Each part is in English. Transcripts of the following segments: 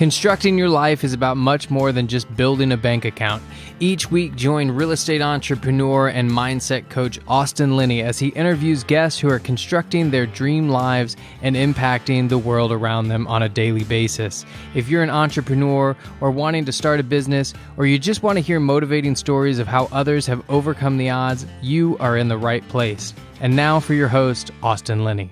Constructing your life is about much more than just building a bank account. Each week, join real estate entrepreneur and mindset coach Austin Linney as he interviews guests who are constructing their dream lives and impacting the world around them on a daily basis. If you're an entrepreneur or wanting to start a business, or you just want to hear motivating stories of how others have overcome the odds, you are in the right place. And now for your host, Austin Linney.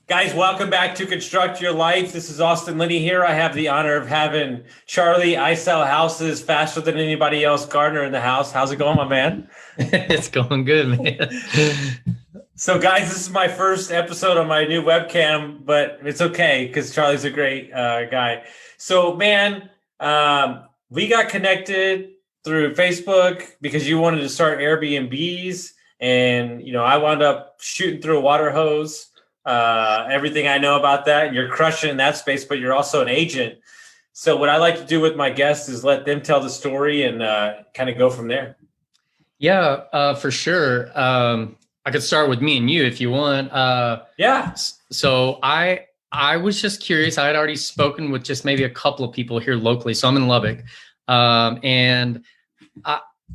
Guys, welcome back to Construct Your Life. This is Austin Linney here. I have the honor of having Charlie, I Sell Houses Faster Than Anybody Else, Garner in the house. How's it going, my man? It's going good, man. So, guys, this is my first episode on my new webcam, but it's okay because Charlie's a great guy. So, man, we got connected through Facebook because you wanted to start Airbnbs, and I wound up shooting through a water hose. Everything I know about that, you're crushing in that space, but you're also an agent. So what I like to do with my guests is let them tell the story and kind of go from there. Yeah, for sure. I could start with me and you if you want. Yeah. So I was just curious. I had already spoken with just maybe a couple of people here locally. So I'm in Lubbock. And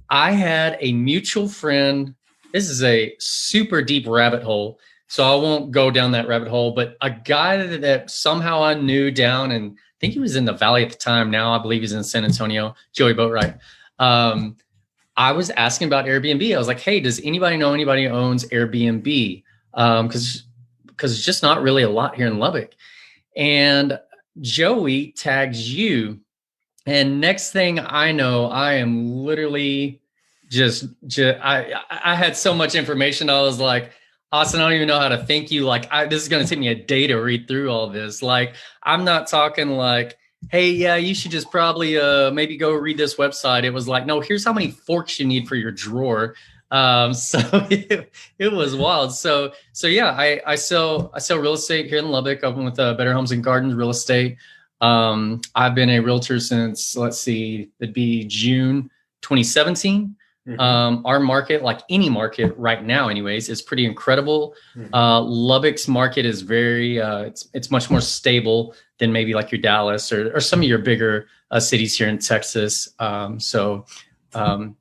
I had a mutual friend. This is a super deep rabbit hole, so I won't go down that rabbit hole, but a guy that somehow I knew down, and I think he was in the Valley at the time. Now I believe he's in San Antonio, Joey Boatwright. I was asking about Airbnb. I was like, hey, does anybody know anybody who owns Airbnb? Because it's just not really a lot here in Lubbock. And Joey tags you. And next thing I know, I am literally I had so much information. I was like, Austin, I don't even know how to thank you. Like, this is going to take me a day to read through all this. Like, I'm not talking like, hey, yeah, you should just probably maybe go read this website. It was like, no, here's how many forks you need for your drawer. So it was wild. So yeah, I sell real estate here in Lubbock. I've been with Better Homes and Gardens Real Estate. I've been a realtor since, it'd be June 2017. Mm-hmm. Our market, like any market right now anyways, is pretty incredible. Mm-hmm. Lubbock's market is very, it's much more stable than maybe like your Dallas or some of your bigger cities here in Texas.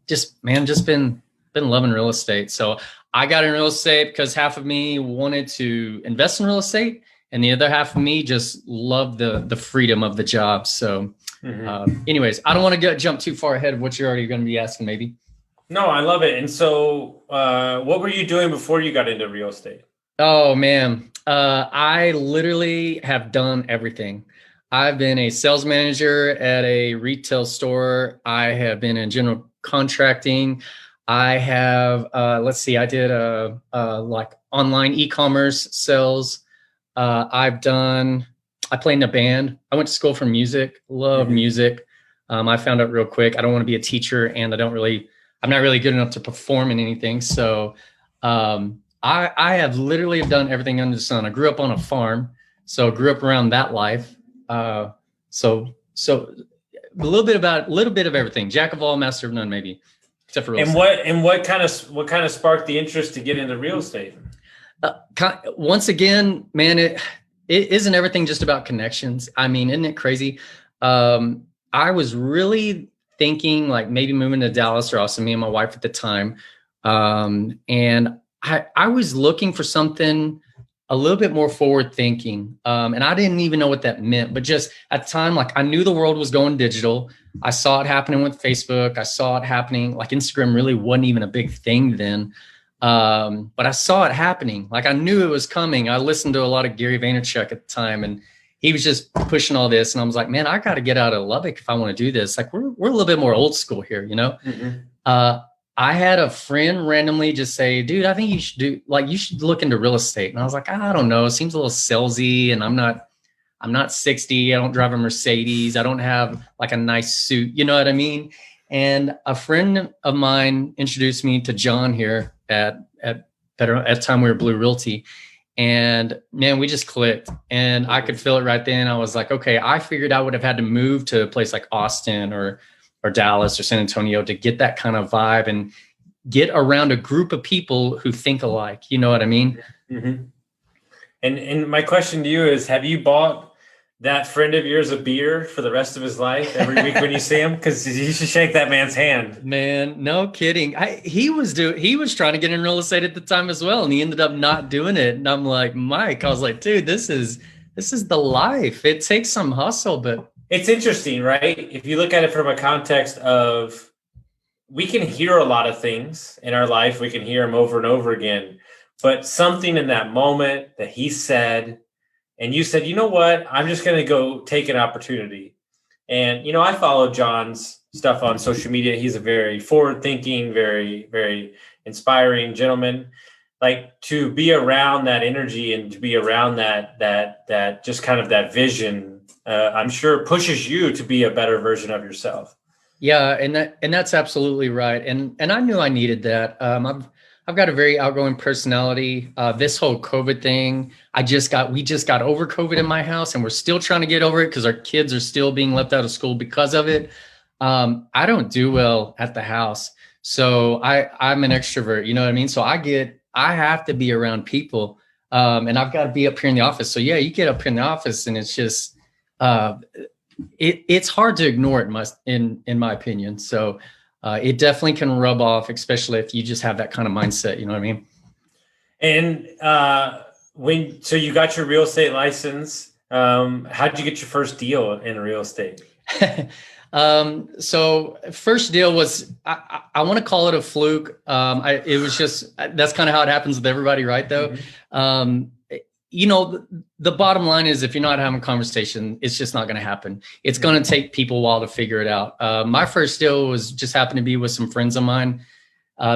Just been loving real estate. So I got in real estate because half of me wanted to invest in real estate, and the other half of me just loved the freedom of the job. So anyways, I don't want to jump too far ahead of what you're already going to be asking maybe. No, I love it. And so what were you doing before you got into real estate? Oh, man. I literally have done everything. I've been a sales manager at a retail store. I have been in general contracting. I have, I did like online e-commerce sales. I played in a band. I went to school for music, love music. I found out real quick, I don't want to be a teacher, and I'm not really good enough to perform in anything. So I have literally done everything under the sun. I grew up on a farm, so grew up around that life. So a little bit of everything. Jack of all, master of none, maybe, except for real estate. And what kind of sparked the interest to get into real estate? Once again, man, it isn't everything just about connections. I mean, isn't it crazy? I was really thinking like maybe moving to Dallas or Austin, me and my wife at the time. And I was looking for something a little bit more forward thinking. And I didn't even know what that meant, but just at the time, like I knew the world was going digital. I saw it happening with Facebook. I saw it happening, like Instagram really wasn't even a big thing then. But I saw it happening. Like I knew it was coming. I listened to a lot of Gary Vaynerchuk at the time, and he was just pushing all this. And I was like, man, I got to get out of Lubbock if I want to do this. Like we're a little bit more old school here, Mm-hmm. I had a friend randomly just say, dude, I think you should look into real estate. And I was like, I don't know. It seems a little salesy, and I'm not 60. I don't drive a Mercedes. I don't have like a nice suit. You know what I mean? And a friend of mine introduced me to John here at the time we were Blue Realty. And man, we just clicked, and I could feel it right then. I was like, okay, I figured I would have had to move to a place like Austin or Dallas or San Antonio to get that kind of vibe and get around a group of people who think alike. You know what I mean? Mm-hmm. And my question to you is, have you bought that friend of yours a beer for the rest of his life every week when you see him? Because you should shake that man's hand. Man, no kidding. He was trying to get in real estate at the time as well, and he ended up not doing it. And I'm like, Mike, I was like, dude, this is the life. It takes some hustle, but it's interesting, right? If you look at it from a context of, we can hear a lot of things in our life, we can hear them over and over again, but something in that moment that he said, and you said, you know what, I'm just going to go take an opportunity. And, I follow John's stuff on social media. He's a very forward-thinking, very, very inspiring gentleman. Like, to be around that energy and to be around that just kind of that vision, I'm sure pushes you to be a better version of yourself. Yeah, and that's absolutely right. And I knew I needed that. I've got a very outgoing personality. This whole COVID thing, we just got over COVID in my house, and we're still trying to get over it because our kids are still being left out of school because of it. I don't do well at the house. So I'm an extrovert, you know what I mean? So I have to be around people, and I've got to be up here in the office. So yeah, you get up here in the office and it's just, it's hard to ignore it in my opinion. So it definitely can rub off, especially if you just have that kind of mindset. You know what I mean? And so you got your real estate license. How did you get your first deal in real estate? So first deal was, I want to call it a fluke. It was just, that's kind of how it happens with everybody, right? Though, mm-hmm. The bottom line is, if you're not having a conversation, it's just not going to happen. It's going to take people a while to figure it out. My first deal was just happened to be with some friends of mine.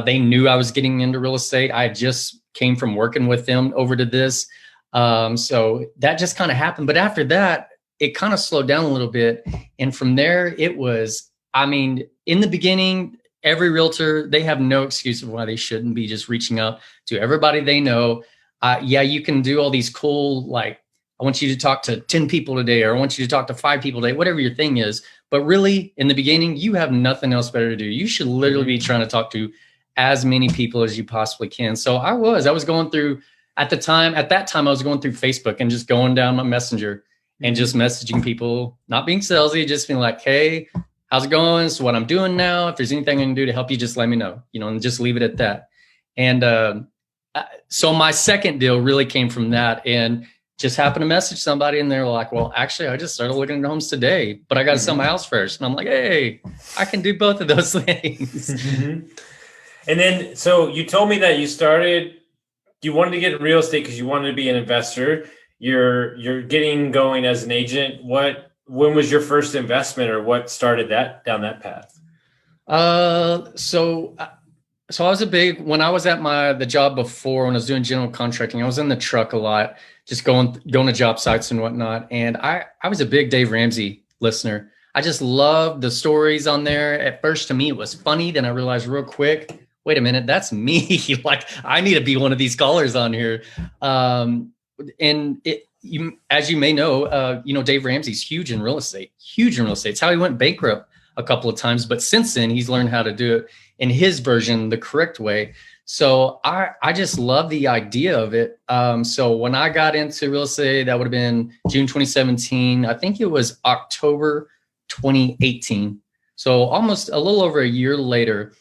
They knew I was getting into real estate. I just came from working with them over to this. So that just kind of happened. But after that, it kind of slowed down a little bit. And from there, it was, in the beginning, every realtor, they have no excuse of why they shouldn't be just reaching out to everybody they know. Yeah, you can do all these cool, like, I want you to talk to 10 people today, or I want you to talk to 5 people today, whatever your thing is. But really, in the beginning, you have nothing else better to do. You should literally be trying to talk to as many people as you possibly can. So I was going through, at that time, I was going through Facebook and just going down my messenger and just messaging people, not being salesy, just being like, hey, how's it going? This is what I'm doing now. If there's anything I can do to help you, just let me know, and just leave it at that. And so my second deal really came from that, and just happened to message somebody, and they're like, well, actually, I just started looking at homes today, but I got to sell my house first. And I'm like, hey, I can do both of those things. Mm-hmm. And then, so you told me that you wanted to get in real estate because you wanted to be an investor. You're getting going as an agent. When was your first investment, or what started that down that path? So I was when I was at the job before, when I was doing general contracting, I was in the truck a lot, just going to job sites and whatnot. And I was a big Dave Ramsey listener. I just loved the stories on there. At first, to me, it was funny. Then I realized real quick, wait a minute, that's me. Like, I need to be one of these callers on here. As you may know, Dave Ramsey's huge in real estate. It's how he went bankrupt a couple of times, but since then he's learned how to do it in his version, the correct way. So I just love the idea of it. So when I got into real estate, that would have been June 2017. I think it was October 2018. So almost a little over a year later,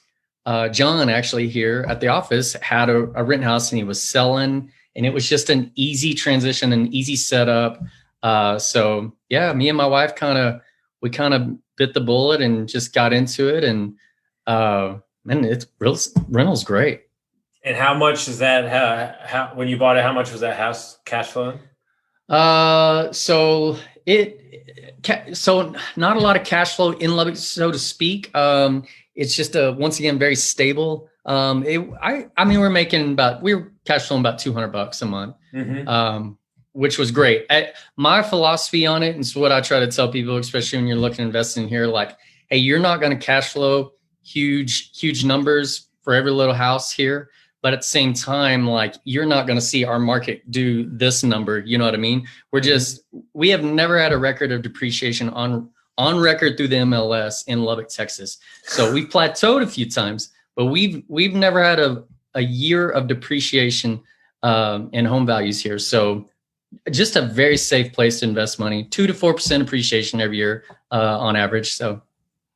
John actually here at the office had a rent house, and he was selling, and it was just an easy transition, an easy setup. So yeah, me and my wife we kind of bit the bullet and just got into it. And it's rental's great. And how much is that? When you bought it, how much was that house cash flowing? So not a lot of cash flow in Lubbock, so to speak. It's just once again, very stable. We're cash flowing about $200 a month, which was great. My philosophy on it, and it's what I try to tell people, especially when you're looking to invest in here, like, hey, you're not going to cash flow huge numbers for every little house here. But at the same time, like, you're not going to see our market do this number. You know what I mean? We have never had a record of depreciation on record through the MLS in Lubbock, Texas. So we've plateaued a few times, but we've never had a year of depreciation in home values here. So just a very safe place to invest money. 2 to 4% appreciation every year on average. So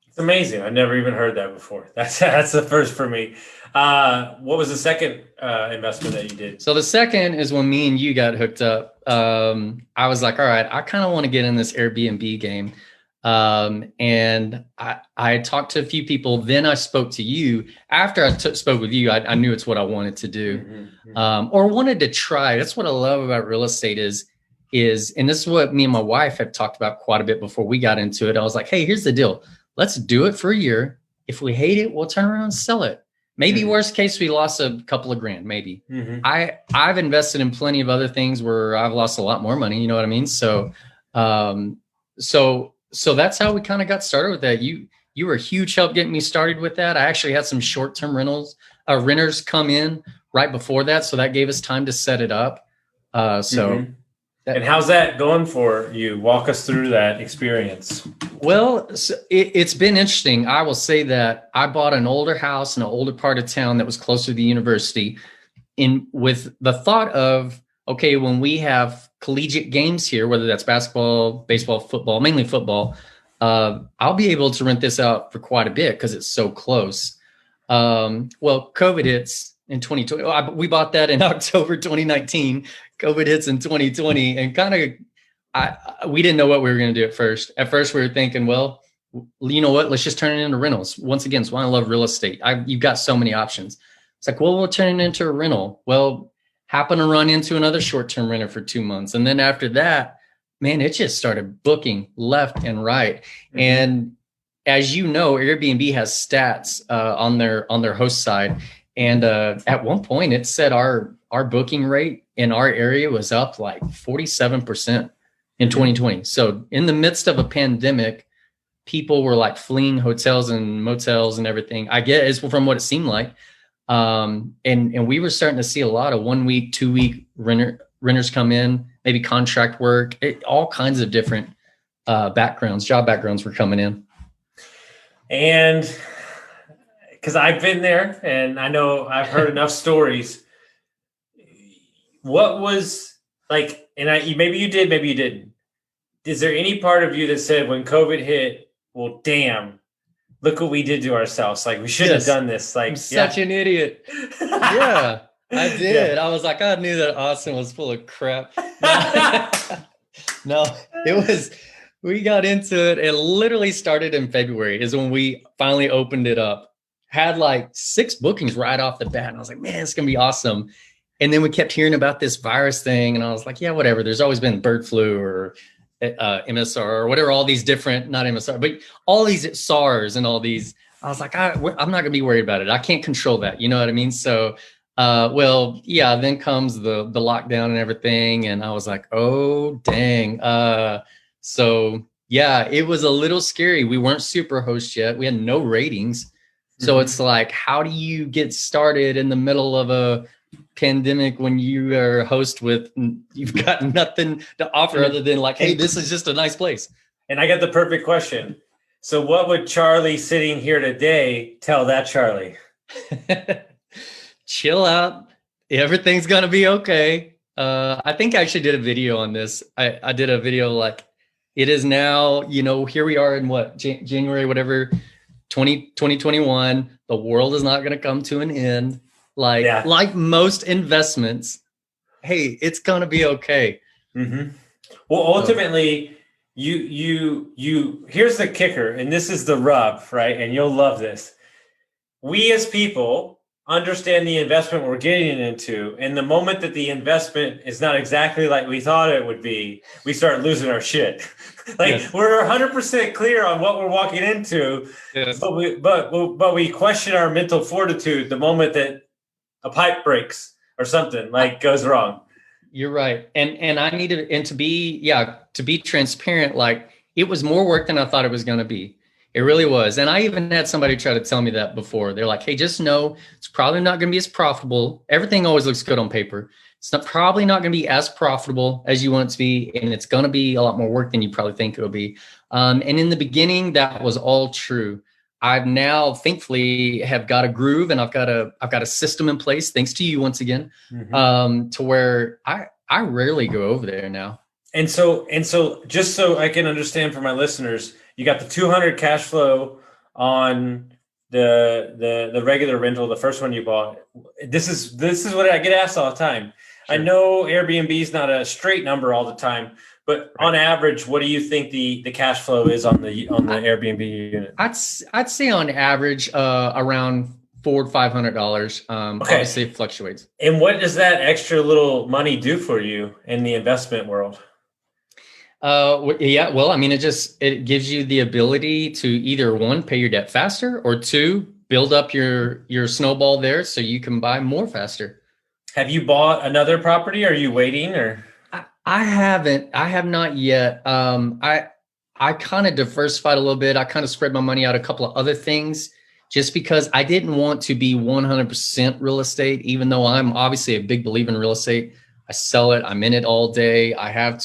it's amazing. I never even heard that before. That's the first for me. What was the second investment that you did? So the second is when me and you got hooked up. I was like, all right, I kind of want to get in this Airbnb game. And I talked to a few people. Then I spoke to you. After I spoke with you, I knew it's what I wanted to do, or wanted to try. That's what I love about real estate is, and this is what me and my wife have talked about quite a bit before we got into it. I was like, hey, here's the deal. Let's do it for a year. If we hate it, we'll turn around and sell it. Maybe worst case, we lost a couple of grand, maybe. I've invested in plenty of other things where I've lost a lot more money. You know what I mean? So that's how we kind of got started with that. You were a huge help getting me started with that. I actually had some short-term renters come in right before that. So that gave us time to set it up. And how's that going for you? Walk us through that experience. Well, so it's been interesting. I will say that I bought an older house in an older part of town that was closer to the university, with the thought of, okay, when we have collegiate games here, whether that's basketball, baseball, football, mainly football, I'll be able to rent this out for quite a bit because it's so close. Well, COVID hits in 2020. We bought that in October 2019. COVID hits in 2020, and kind of, we didn't know what we were going to do at first. At first, we were thinking, well, you know what? Let's just turn it into rentals. Once again, it's why I love real estate. You've got so many options. It's like, well, we'll turn it into a rental. Well, happen to run into another short-term renter for 2 months. And then after that, man, it just started booking left and right. And as you know, Airbnb has stats on their host side. And at one point it said our booking rate in our area was up like 47% in 2020. So in the midst of a pandemic, people were like fleeing hotels and motels and everything. I guess from what it seemed like. And we were starting to see a lot of 1 week, 2 week renters come in, maybe contract work, all kinds of different job backgrounds were coming in. And because I've been there and I know I've heard enough stories. What was like, and maybe you did, maybe you didn't. Is there any part of you that said when COVID hit, well, damn, look what we did to ourselves. Like we shouldn't have done this. Like I'm such an idiot. Yeah, I did. Yeah. I was like, I knew that Austin was full of crap. No, we got into it. It literally started in February is when we finally opened it up. Had like 6 bookings right off the bat. And I was like, man, it's going to be awesome. And then we kept hearing about this virus thing. And I was like, yeah, whatever. There's always been bird flu or MSR or whatever, all these different, not MSR, but all these SARS and all these. I was like, I'm not going to be worried about it. I can't control that. You know what I mean? So, then comes the lockdown and everything. And I was like, oh, dang. So yeah, it was a little scary. We weren't super host yet. We had no ratings. So it's like, how do you get started in the middle of a pandemic when you are a host you've got nothing to offer other than like, hey, this is just a nice place. And I got the perfect question. So what would Charlie sitting here today tell that Charlie? Chill out. Everything's going to be okay. I think I actually did a video on this. I did a video like it is now, here we are in what, January, whatever, 2021, the world is not going to come to an end. Like most investments, hey, it's going to be okay. Well, ultimately, you here's the kicker, and this is the rub, right? And you'll love this. We as people understand the investment we're getting into, and the moment that the investment is not exactly like we thought it would be, we start losing our shit. We're 100% clear on what we're walking into, but we question our mental fortitude the moment that a pipe breaks or something goes wrong. You're right, and I needed to be transparent. Like it was more work than I thought it was going to be. It really was. And I even had somebody try to tell me that before. They're like, hey, just know it's probably not going to be as profitable. Everything always looks good on paper. It's probably not going to be as profitable as you want it to be. And it's going to be a lot more work than you probably think it'll be. And in the beginning, that was all true. I've now thankfully have got a groove and I've got a system in place, thanks to you once again, to where I I rarely go over there now. And so just so I can understand for my listeners, you got the 200 cash flow on the regular rental, the first one you bought. This is what I get asked all the time. Sure. I know Airbnb is not a straight number all the time, but on average, what do you think the cash flow is on the Airbnb unit? I'd say on average around $400 to $500. Obviously it fluctuates. And what does that extra little money do for you in the investment world? Yeah, well, I mean, it gives you the ability to either one, pay your debt faster, or two, build up your snowball there so you can buy more faster. Have you bought another property? Are you waiting or? I haven't. I have not yet. I kind of diversified a little bit. I kind of spread my money out a couple of other things just because I didn't want to be 100% real estate, even though I'm obviously a big believer in real estate. I sell it. I'm in it all day. I have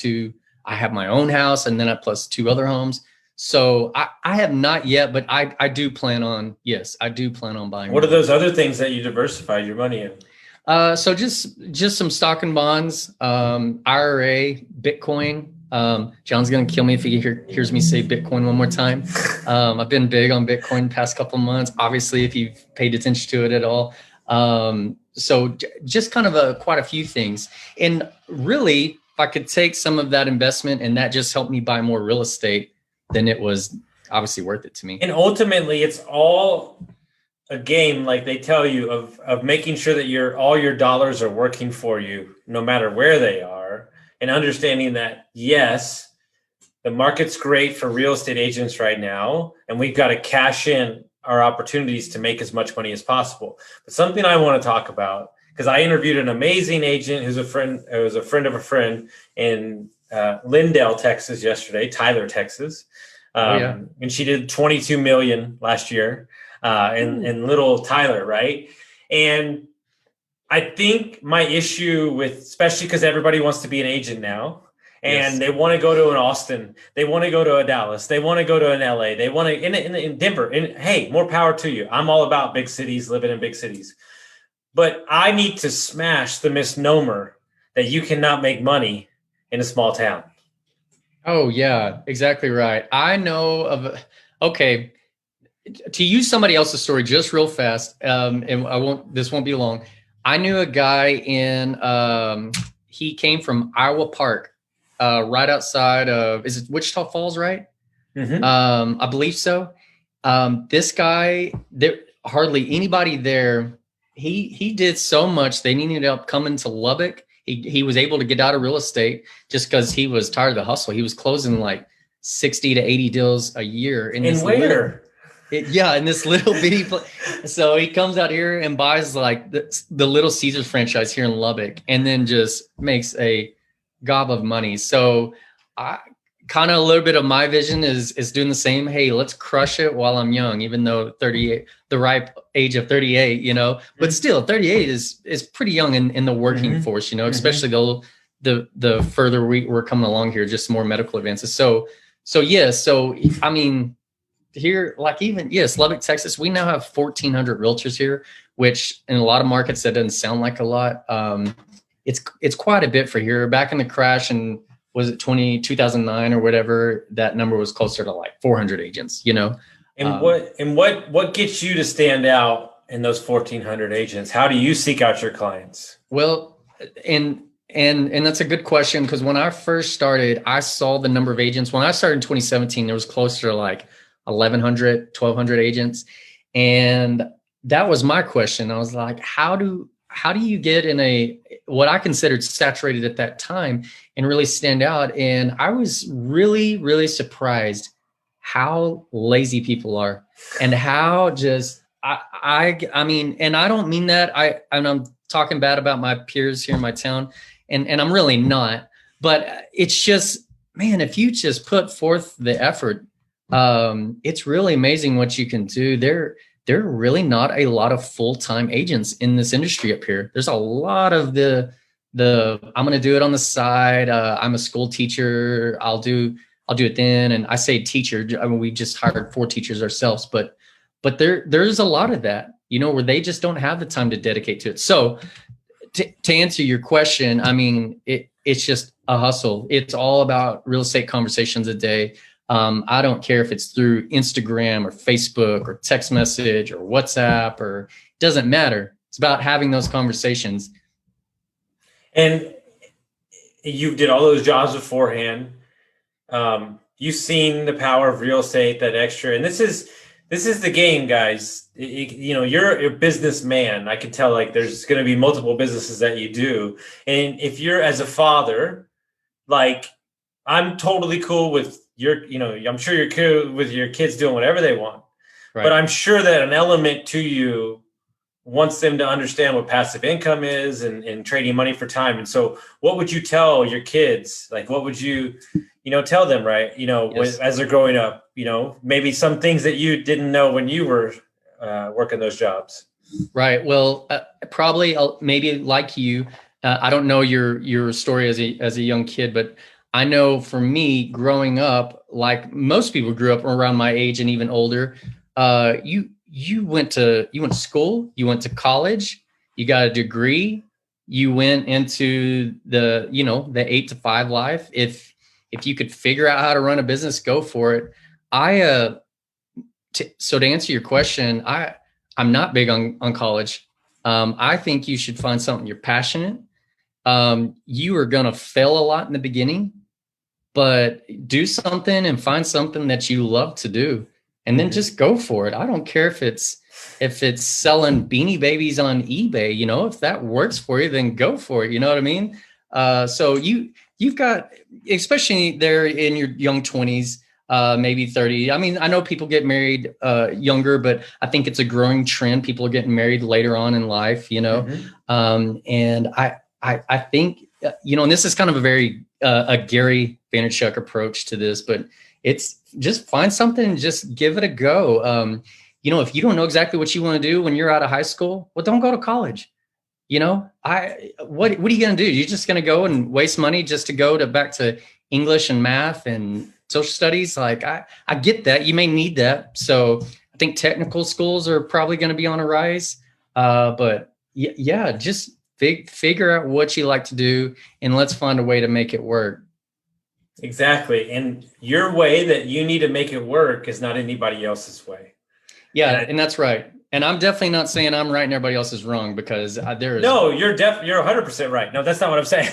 my own house and then I plus 2 other homes. So I have not yet, but I do plan on buying. What are those other things that you diversified your money in? So just some stock and bonds, IRA, Bitcoin. John's going to kill me if he hears me say Bitcoin one more time. I've been big on Bitcoin the past couple of months, obviously, if you've paid attention to it at all. So just kind of quite a few things. And really, if I could take some of that investment and that just helped me buy more real estate, then it was obviously worth it to me. And ultimately, it's all a game, like they tell you, of making sure that all your dollars are working for you, no matter where they are, and understanding that, yes, the market's great for real estate agents right now, and we've got to cash in our opportunities to make as much money as possible. But something I want to talk about, because I interviewed an amazing agent who's a friend of a friend in Lindale, Texas yesterday, Tyler, Texas. And she did 22 million last year in little Tyler, right? And I think my issue with, especially because everybody wants to be an agent now, and they want to go to an Austin, they want to go to a Dallas, they want to go to an LA, they want to in Denver. And hey, more power to you. I'm all about big cities, living in big cities. But I need to smash the misnomer that you cannot make money in a small town. Oh, yeah, exactly right. I know of, okay, to use somebody else's story just real fast, and this won't be long. I knew a guy he came from Iowa Park, right outside of, is it Wichita Falls, right? Mm-hmm. I believe so. This guy, there hardly anybody there. He did so much. They needed up coming to Lubbock. He was able to get out of real estate just because he was tired of the hustle. He was closing like 60 to 80 deals a year. In where? In this little bitty place. So he comes out here and buys like the Little Caesars franchise here in Lubbock, and then just makes a gob of money. So I kind of, a little bit of my vision is doing the same. Hey, let's crush it while I'm young, even though 38, the ripe age of 38, but still 38 is pretty young in the working force, especially the further we're coming along here, just more medical advances. So I mean, here, like even, Lubbock, Texas, we now have 1,400 realtors here, which in a lot of markets, that doesn't sound like a lot. It's quite a bit for here. Back in the crash, and was it 2009 or whatever, that number was closer to like 400 agents, And what gets you to stand out in those 1,400 agents? How do you seek out your clients? Well, and that's a good question, because when I first started, I saw the number of agents. When I started in 2017, there was closer to like 1,100, 1,200 agents. And that was my question. I was like, how do you get in what I considered saturated at that time and really stand out? And I was really, really surprised how lazy people are, and how just, I mean, and I don't mean that, I'm talking bad about my peers here in my town, and I'm really not, but it's just, man, if you just put forth the effort, it's really amazing what you can do. There are really not a lot of full-time agents in this industry up here. There's a lot of the I'm going to do it on the side. I'm a school teacher. I'll do it then. And I say teacher, I mean, we just hired 4 teachers ourselves, but there's a lot of that, where they just don't have the time to dedicate to it. So to answer your question, I mean, it's just a hustle. It's all about real estate conversations a day. I don't care if it's through Instagram or Facebook or text message or WhatsApp, or it doesn't matter. It's about having those conversations. And you did all those jobs beforehand. You've seen the power of real estate, that extra, and this is the game, guys. You're a businessman. I can tell, like, there's going to be multiple businesses that you do. And if you're, as a father, like, I'm totally cool with I'm sure you're cool with your kids doing whatever they want, right? But I'm sure that an element to you wants them to understand what passive income is and trading money for time. And so what would you tell your kids? Like, what would you tell them, right? Yes. As they're growing up, maybe some things that you didn't know when you were working those jobs. Right. Well, probably maybe like you, I don't know your story as a young kid, but I know for me growing up, like most people grew up around my age and even older, you went to school, you went to college, you got a degree, you went into the 8 to 5 life. If you could figure out how to run a business, go for it. So to answer your question, I'm not big on college. I think you should find something you're passionate. You are going to fail a lot in the beginning, but do something and find something that you love to do, and then just go for it. I don't care if it's selling Beanie Babies on eBay, if that works for you, then go for it. You know what I mean? So you've got, especially there in your young 20s, maybe 30. I mean, I know people get married younger, but I think it's a growing trend. People are getting married later on in life, and I think, and this is kind of a very a Gary Vaynerchuk approach to this, but it's just find something and just give it a go. If you don't know exactly what you want to do when you're out of high school, well, don't go to college. What are you going to do? You're just going to go and waste money just to go back to English and math and social studies? Like, I get that. You may need that. So I think technical schools are probably going to be on a rise. But yeah, just figure out what you like to do, and let's find a way to make it work. Exactly. And your way that you need to make it work is not anybody else's way. Yeah. And that's right. And I'm definitely not saying I'm right and everybody else is wrong, because there is. No, you're 100% right. No, that's not what I'm saying.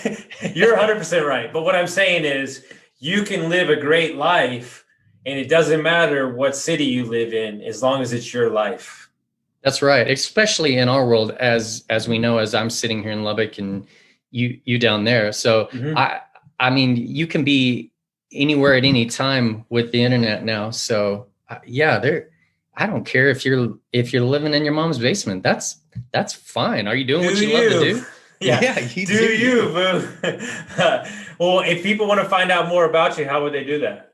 You're 100% right. But what I'm saying is you can live a great life, and it doesn't matter what city you live in, as long as it's your life. That's right. Especially in our world, as we know, as I'm sitting here in Lubbock and you down there. So I mean, you can be anywhere at any time with the internet now. So I don't care if you're living in your mom's basement. That's fine. Are you doing what you love to do? Yeah, you do you, boo. Well, if people want to find out more about you, how would they do that?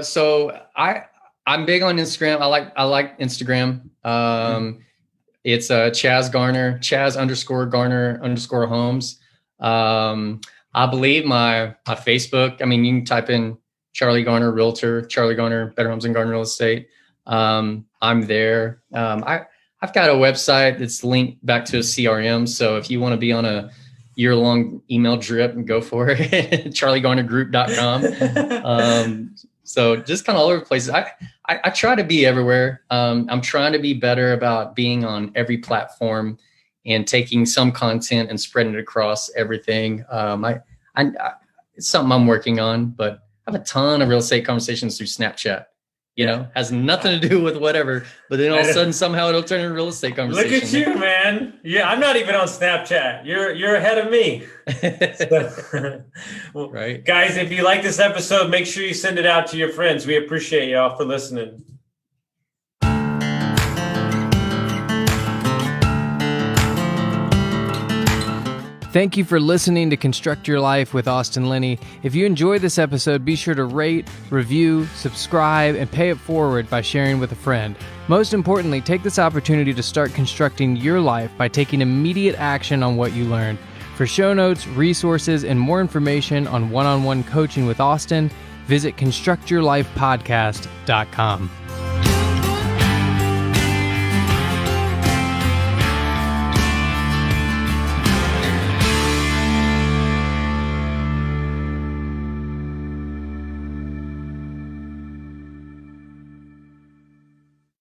So I'm big on Instagram. I like Instagram. It's Chaz Garner, Chaz_Garner_Homes. I believe my Facebook, I mean, you can type in Charlie Garner Realtor, Charlie Garner, Better Homes and Garden Real Estate. I'm there. I've got a website that's linked back to a CRM. So if you want to be on a year-long email drip, and go for it, charliegarnergroup.com. So just kind of all over the places. I try to be everywhere. I'm trying to be better about being on every platform and taking some content and spreading it across everything. It's something I'm working on, but I have a ton of real estate conversations through Snapchat. Has nothing to do with whatever, but then all of a sudden somehow it'll turn into real estate conversation. Look at you, man. Yeah, I'm not even on Snapchat. You're ahead of me. Well, right. Guys, if you like this episode, make sure you send it out to your friends. We appreciate y'all for listening. Thank you for listening to Construct Your Life with Austin Linney. If you enjoyed this episode, be sure to rate, review, subscribe, and pay it forward by sharing with a friend. Most importantly, take this opportunity to start constructing your life by taking immediate action on what you learned. For show notes, resources, and more information on one-on-one coaching with Austin, visit constructyourlifepodcast.com.